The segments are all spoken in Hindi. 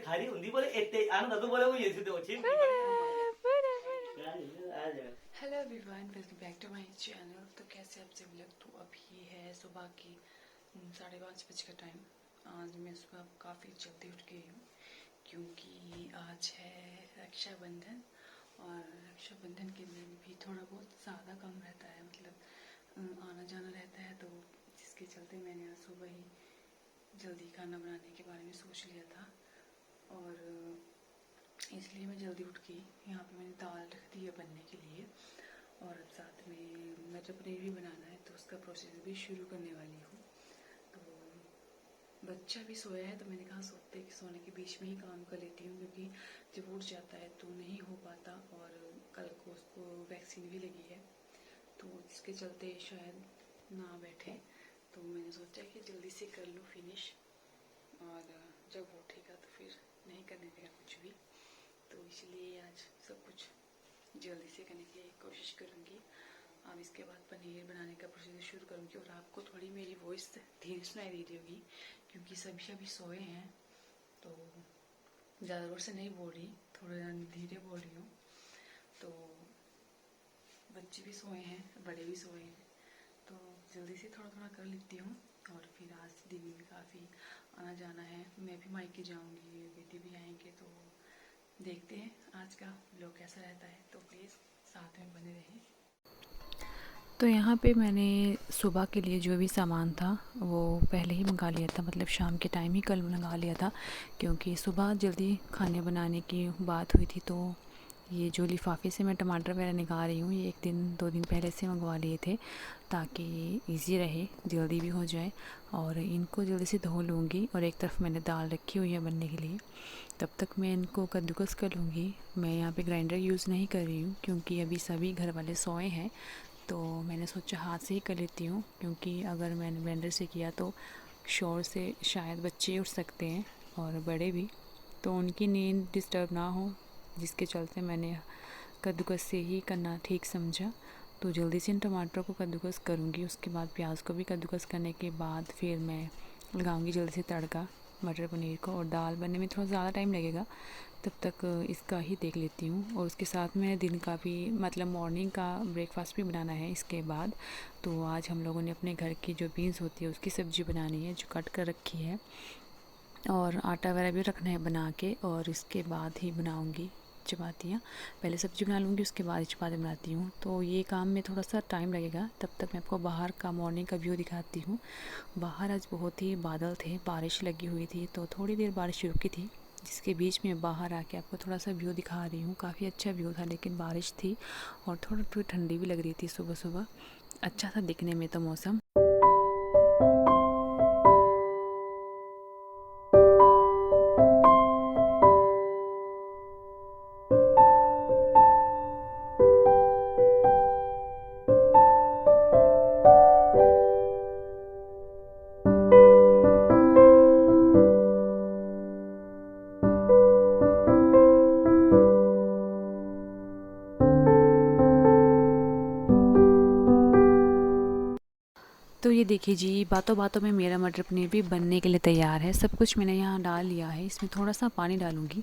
खाली उन्दी बोले एते आना दादू बोले वो ये सुते वो चिम hello everyone, welcome back to my channel. तो कैसे आप सब लोग? तो अभी है सुबह की 5:30 बजे का टाइम। आज मैं सुबह काफ़ी जल्दी उठ गई हूँ क्योंकि आज है रक्षाबंधन और रक्षाबंधन के दिन भी थोड़ा बहुत ज़्यादा कम रहता है, मतलब आना जाना रहता है, तो जिसके चलते मैंने आज सुबह ही जल्दी खाना बनाने के बारे में सोच लिया था और इसलिए मैं जल्दी उठ गई। यहाँ पे मैंने दाल रख दी है बनने के लिए और अब साथ में मटर पनीर भी बनाना है, तो उसका प्रोसेस भी शुरू करने वाली हूँ। तो बच्चा भी सोया है तो मैंने कहा सोने के बीच में ही काम कर लेती हूँ, क्योंकि जब उठ जाता है तो नहीं हो पाता और कल को उसको वैक्सीन भी लगी है, तो इसके चलते शायद ना बैठे। तो मैंने सोचा कि जल्दी से कर लूँ फिनिश, और जब उठेगा तो फिर नहीं करने देगा कुछ भी, तो इसलिए आज सब कुछ जल्दी से करने की कोशिश करूँगी। अब इसके बाद पनीर बनाने का प्रोसीजर शुरू करूँगी और आपको थोड़ी मेरी वॉइस धीरे सुनाई दे रही होगी क्योंकि सभी अभी सोए हैं, तो ज़्यादा जोर से नहीं बोल रही, थोड़ा धीरे बोल रही हूँ। तो बच्चे भी सोए हैं, बड़े भी सोए हैं, तो जल्दी से थोड़ा थोड़ा कर लेती हूँ। और फिर आज दिन में काफ़ी आना जाना है, मैं भी मायके जाऊँगी, बेटे भी आएंगे, तो देखते हैं आज का व्लॉग कैसा रहता है, तो प्लीज़ साथ में बने रहें। तो यहाँ पे मैंने सुबह के लिए जो भी सामान था वो पहले ही मंगा लिया था, मतलब शाम के टाइम ही कल मंगा लिया था, क्योंकि सुबह जल्दी खाने बनाने की बात हुई थी। तो ये जो लिफाफे से मैं टमाटर वगैरह निकाल रही हूँ, ये 1-2 दिन पहले से मंगवा लिए थे ताकि इजी रहे, जल्दी भी हो जाए। और इनको जल्दी से धो लूँगी और एक तरफ मैंने दाल रखी हुई है बनने के लिए, तब तक मैं इनको कद्दूकस कर लूँगी। मैं यहाँ पे ग्राइंडर यूज़ नहीं कर रही हूँ क्योंकि अभी सभी घर वाले सोए हैं, तो मैंने सोचा हाथ से ही कर लेती हूँ, क्योंकि अगर मैंने ब्लेंडर से किया तो शोर से शायद बच्चे उठ सकते हैं और बड़े भी, तो उनकी नींद डिस्टर्ब ना हो, जिसके चलते मैंने कद्दूकस से ही करना ठीक समझा। तो जल्दी से इन टमाटरों को कद्दूकस करूँगी, उसके बाद प्याज को भी कद्दूकस करने के बाद फिर मैं लगाऊँगी जल्दी से तड़का मटर पनीर को। और दाल बनने में थोड़ा ज़्यादा टाइम लगेगा, तब तक इसका ही देख लेती हूँ। और उसके साथ में दिन का भी, मतलब मॉर्निंग का ब्रेकफास्ट भी बनाना है इसके बाद। तो आज हम लोगों ने अपने घर की जो बीन्स होती है उसकी सब्ज़ी बनानी है, जो कट कर रखी है, और आटा वगैरह भी रखना है बना के, और इसके बाद ही बनाऊँगी चपातियाँ। पहले सब्ज़ी बना लूँगी, उसके बाद चपाती बनाती हूँ, तो ये काम में थोड़ा सा टाइम लगेगा। तब तक मैं आपको बाहर का मॉर्निंग का व्यू दिखाती हूँ। बाहर आज बहुत ही बादल थे, बारिश लगी हुई थी, तो थोड़ी देर बारिश रुकी थी, जिसके बीच में बाहर आके आपको थोड़ा सा व्यू दिखा रही हूँ। काफ़ी अच्छा व्यू था, लेकिन बारिश थी और थोड़ी ठंडी भी लग रही थी सुबह सुबह। अच्छा था दिखने में तो मौसम। तो ये देखिए जी, बातों बातों में मेरा मटर पनीर भी बनने के लिए तैयार है। सब कुछ मैंने यहाँ डाल लिया है, इसमें थोड़ा सा पानी डालूँगी,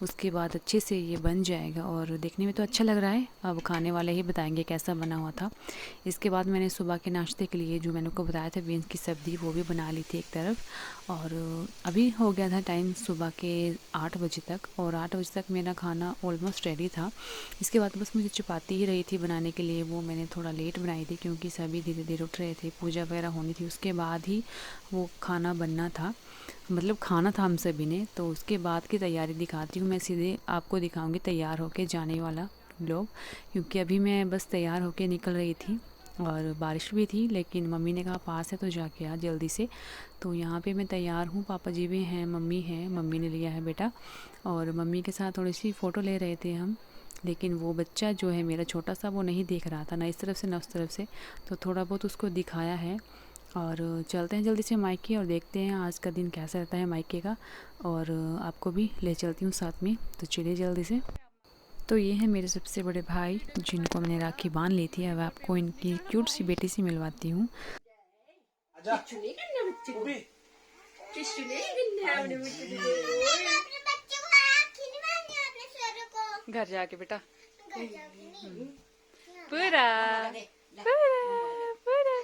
उसके बाद अच्छे से ये बन जाएगा और देखने में तो अच्छा लग रहा है। अब खाने वाले ही बताएंगे कैसा बना हुआ था। इसके बाद मैंने सुबह के नाश्ते के लिए जो मैंने को बताया था बीन्स की सब्ज़ी, वो भी बना ली थी एक तरफ। और अभी हो गया था टाइम सुबह के 8 बजे तक, और 8 बजे तक मेरा खाना ऑलमोस्ट रेडी था। इसके बाद बस मुझे चपाती ही रही थी बनाने के लिए, वो मैंने थोड़ा लेट बनाई थी क्योंकि सभी धीरे धीरे उठ रहे थे, पूजा वगैरह होनी थी, उसके बाद ही वो खाना बनना था, मतलब खाना था हम सभी ने। तो उसके बाद की तैयारी दिखाती हूँ, मैं सीधे आपको दिखाऊंगी तैयार होके जाने वाला लोग, क्योंकि अभी मैं बस तैयार होके निकल रही थी और बारिश भी थी, लेकिन मम्मी ने कहा पास है तो जाके आ जल्दी से। तो यहाँ पे मैं तैयार हूँ, पापा जी भी हैं, मम्मी हैं, मम्मी ने लिया है बेटा, और मम्मी के साथ थोड़ी सी फ़ोटो ले रहे थे हम, लेकिन वो बच्चा जो है मेरा छोटा सा, वो नहीं देख रहा था ना इस तरफ से ना उस तरफ से, तो थोड़ा बहुत उसको दिखाया है। और चलते हैं जल्दी से मायके और देखते हैं आज का दिन कैसा रहता है मायके का, और आपको भी ले चलती हूँ साथ में, तो चलिए जल्दी से। तो ये है मेरे सबसे बड़े भाई, जिनको मैंने राखी बांध ली थी। अब आपको इनकी क्यूट सी बेटी से मिलवाती हूँ। घर जाके बेटा घर जाके नहीं पूरा पूरा पूरा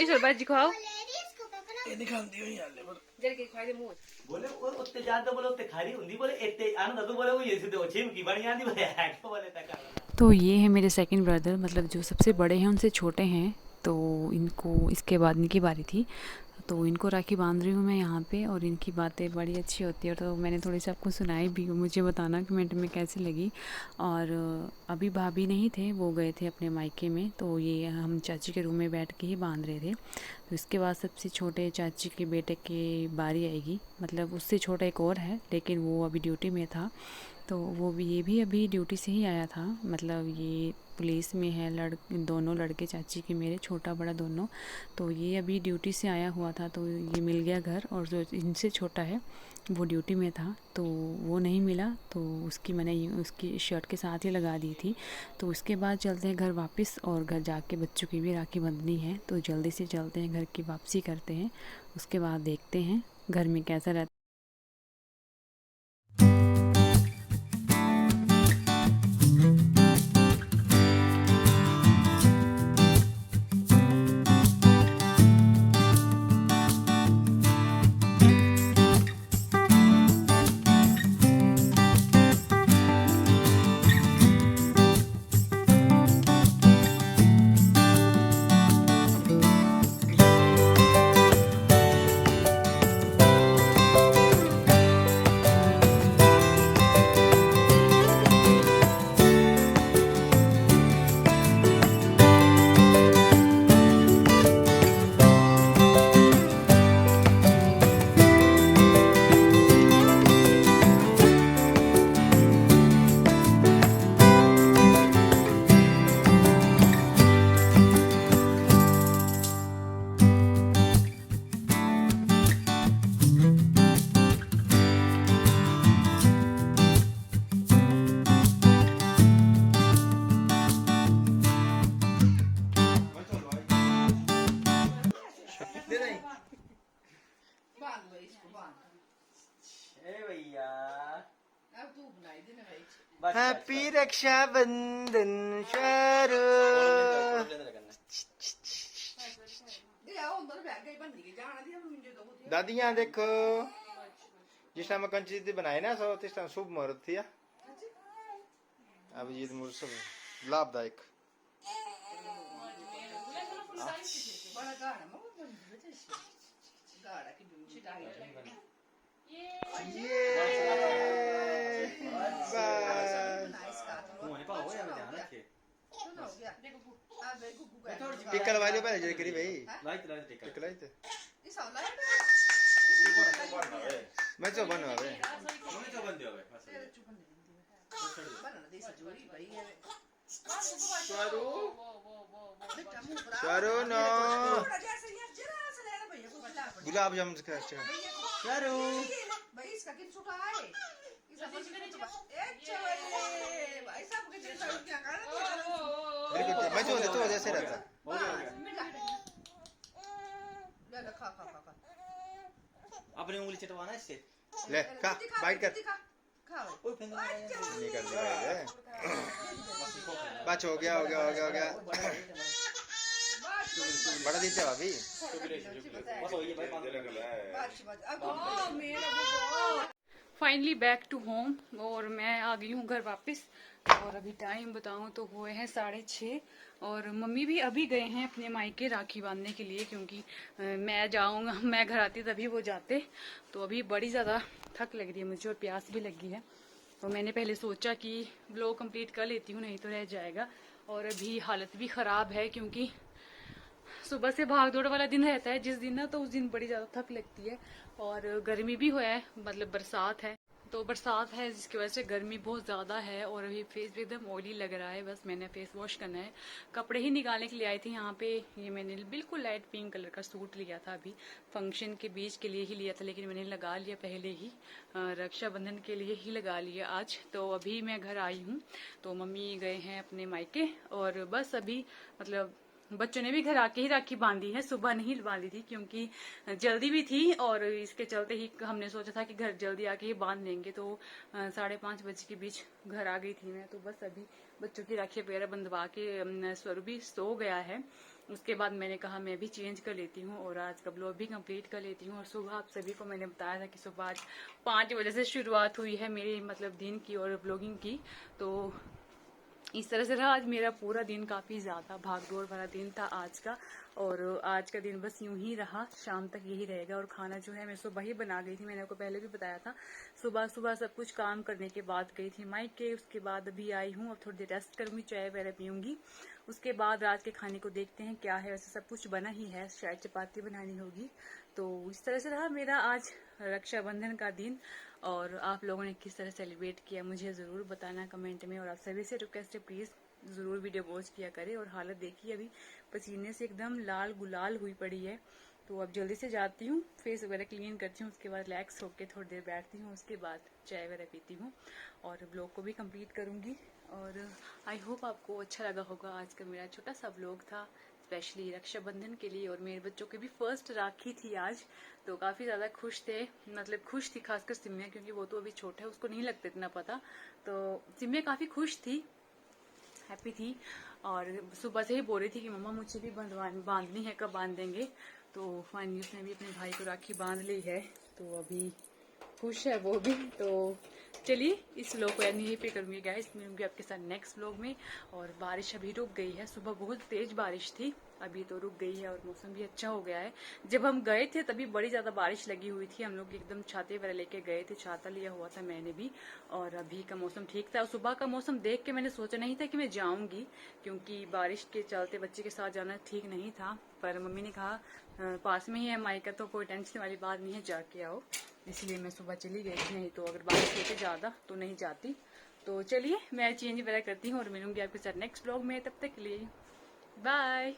इस बाजी खाओ इसको पकड़ो बोले वो उत्ते ज्यादा बोले उत्ते खारी हुंदी बोले इत्ते आन ददू बोले वो ये सिद्धो छिमकी बन जांदी बोले है बोले तक तो ये है मेरे सेकंड ब्रदर, मतलब जो सबसे बड़े हैं उनसे छोटे हैं। तो इनको इसके बाद इनकी बारी थी, तो इनको राखी बांध रही हूँ मैं यहाँ पे, और इनकी बातें बड़ी अच्छी होती है। तो मैंने थोड़ी सी आपको सुनाई भी, मुझे बताना कमेंट में कैसी लगी। और अभी भाभी नहीं थे, वो गए थे अपने मायके में, तो ये हम चाची के रूम में बैठ के ही बांध रहे थे। तो इसके बाद सबसे छोटे चाची के बेटे की बारी आएगी, मतलब उससे छोटा एक और है, लेकिन वो अभी ड्यूटी में था। तो ये भी अभी ड्यूटी से ही आया था, मतलब ये पुलिस में है, दोनों लड़के चाची के मेरे, छोटा बड़ा दोनों। तो ये अभी ड्यूटी से आया हुआ था, तो ये मिल गया घर। और जो इनसे छोटा है वो ड्यूटी में था, तो वो नहीं मिला, तो उसकी मैंने उसकी शर्ट के साथ ही लगा दी थी। तो उसके बाद चलते हैं घर वापस, और घर जाके बच्चों की भी राखी बंधनी है, तो जल्दी से चलते हैं, घर की वापसी करते हैं। उसके बाद देखते हैं घर में कैसा रहता है। हैप्पी रक्षाबंधन शारू। दादियाँ देखो, जिस टाइम कंची बनाए ना सो तिस टाइम शुभ मुहूर्त थी। अब ये मुहूर्त सब लाभदायक। टिक्का लगा लियो पहले जे करी भाई। टिक्का लाई थे मैं तो बन आवे शारू नो गुलाब जामुन से अच्छा शारू भाई इसका किन चुका है भाई साहब के चिंता क्या कर बिल्कुल मैं तो जैसे रहता खा खा खा खा अपनी उंगली चटवाना इससे ले खा बाइट कर खा नहीं कर दिया बच हो गया बड़ा दीजिए भाभी। फाइनली बैक टू होम, और मैं आ गई हूँ घर वापस। और अभी टाइम बताऊँ तो हुए हैं 6:30, और मम्मी भी अभी गए हैं अपने मायके राखी बांधने के लिए, क्योंकि मैं घर आती तभी वो जाते। तो अभी बड़ी ज़्यादा थक लग रही है मुझे, और प्यास भी लगी है। तो मैंने पहले सोचा कि व्लॉग कंप्लीट कर लेती हूँ, नहीं तो रह जाएगा। और अभी हालत भी ख़राब है, क्योंकि सुबह से भाग दौड़ वाला दिन रहता है जिस दिन ना, तो उस दिन बड़ी ज़्यादा थक लगती है। और गर्मी भी हुआ है, मतलब बरसात है, तो बरसात है जिसकी वजह से गर्मी बहुत ज़्यादा है। और अभी फेस भी एकदम ऑयली लग रहा है, बस मैंने फेस वॉश करना है। कपड़े ही निकालने के लिए आई थी यहाँ पे। ये मैंने बिल्कुल लाइट पिंक कलर का सूट लिया था, अभी फंक्शन के बीच के लिए ही लिया था, लेकिन मैंने लगा लिया पहले ही, रक्षाबंधन के लिए ही लगा लिया आज। तो अभी मैं घर आई हूँ, तो मम्मी गए हैं अपने मायके, और बस अभी मतलब बच्चों ने भी घर आके ही राखी बांधी है, सुबह नहीं बांधी थी क्योंकि जल्दी भी थी और इसके चलते ही हमने सोचा था कि घर जल्दी आके ही बांध लेंगे। तो 5:30 बजे के बीच घर आ गई थी मैं। तो बस अभी बच्चों की राखी वगैरह बंधवा के स्वरूप भी सो गया है। उसके बाद मैंने कहा मैं भी चेंज कर लेती हूँ और आज का ब्लॉग भी कंप्लीट कर लेती हूँ। और सुबह आप सभी को मैंने बताया था कि सुबह आज 5 बजे से शुरुआत हुई है मेरी मतलब दिन की और ब्लॉगिंग की। तो इस तरह से रहा आज मेरा पूरा दिन, काफी ज्यादा भागदौड़ भरा दिन था आज का। और आज का दिन बस यूं ही रहा, शाम तक यही रहेगा। और खाना जो है मैं सुबह ही बना गई थी, मैंने आपको पहले भी बताया था। सुबह सुबह सब कुछ काम करने के बाद गई थी मायके, उसके बाद अभी आई हूँ। अब थोड़ी देर रेस्ट करूंगी, चाय वगैरह पीऊंगी। उसके बाद रात के खाने को देखते हैं क्या है। वैसे सब कुछ बना ही है, शायद चपाती बनानी होगी। तो इस तरह से रहा मेरा आज रक्षाबंधन का दिन। और आप लोगों ने किस तरह सेलिब्रेट किया मुझे जरूर बताना कमेंट में। और आप सभी से रिक्वेस्ट है प्लीज जरूर वीडियो वॉच किया करें। और हालत देखिए अभी पसीने से एकदम लाल गुलाल हुई पड़ी है। तो अब जल्दी से जाती हूँ, फेस वगैरह क्लीन करती हूँ, उसके बाद रिलैक्स होकर थोड़ी देर बैठती हूँ, उसके बाद चाय वगैरह पीती हूँ और ब्लॉग को भी कंप्लीट करूंगी। और आई होप आपको अच्छा लगा होगा। आज का मेरा छोटा सा ब्लॉग था स्पेशली रक्षाबंधन के लिए। और मेरे बच्चों की भी फर्स्ट राखी थी आज, तो काफी ज्यादा खुश थे, मतलब खुश थी खासकर सिम्या, क्योंकि वो तो अभी छोटा है, उसको नहीं लगता इतना पता। तो सिम्या काफी खुश थी, हैप्पी थी और सुबह से ही बोल रही थी कि मम्मा मुझे भी बांधनी है, कब बांध देंगे। तो फाइनली उसने भी अपने भाई को राखी बांध ली है, तो अभी खुश है वो भी। तो चलिए इस व्लॉग को यहीं पे करूंगी गाइस, मिलूंगी आपके साथ नेक्स्ट व्लॉग में। और बारिश अभी रुक गई है, सुबह बहुत तेज बारिश थी, अभी तो रुक गई है और मौसम भी अच्छा हो गया है। जब हम गए थे तभी बड़ी ज्यादा बारिश लगी हुई थी, हम लोग एकदम छाते वगैरह लेके गए थे, छाता लिया हुआ था मैंने भी। और अभी का मौसम ठीक था। सुबह का मौसम देख के मैंने सोचा नहीं था कि मैं जाऊंगी, क्योंकि बारिश के चलते बच्चे के साथ जाना ठीक नहीं था। पर मम्मी ने कहा पास में ही है मायका, तो कोई टेंशन वाली बात नहीं है, जाके आओ। इसलिए मैं सुबह चली गई थी, नहीं तो अगर बारिश होती ज्यादा तो नहीं जाती। तो चलिए मैं चेंज वगैरह करती हूँ और मिलूंगी आपके साथ नेक्स्ट ब्लॉग में। तब तक के लिए बाय।